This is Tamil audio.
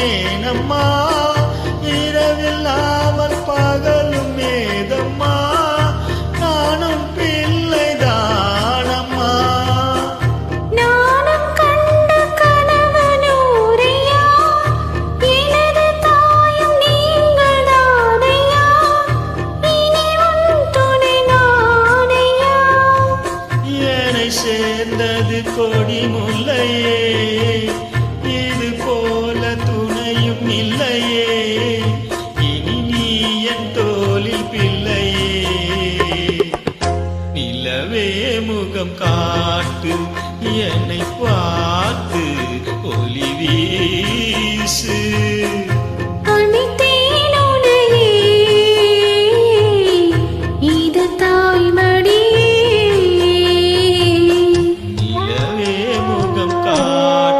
ஏனம்மா இரவில்லாமல் பகலும் ஏதம்மா நானும் பிள்ளைதானம்மா நானும் கண்ட கனவு நூறையா எனது தாயும் நீங்கள் தானையா இனி உன் துணை நானையா என்னை சேர்ந்தது கொடி முல்லையே இது போல துணையும் இல்லையே இனி நீ என் தோளில் பிள்ளையே நிலவே முகம் காட்டு என்னை பார்த்து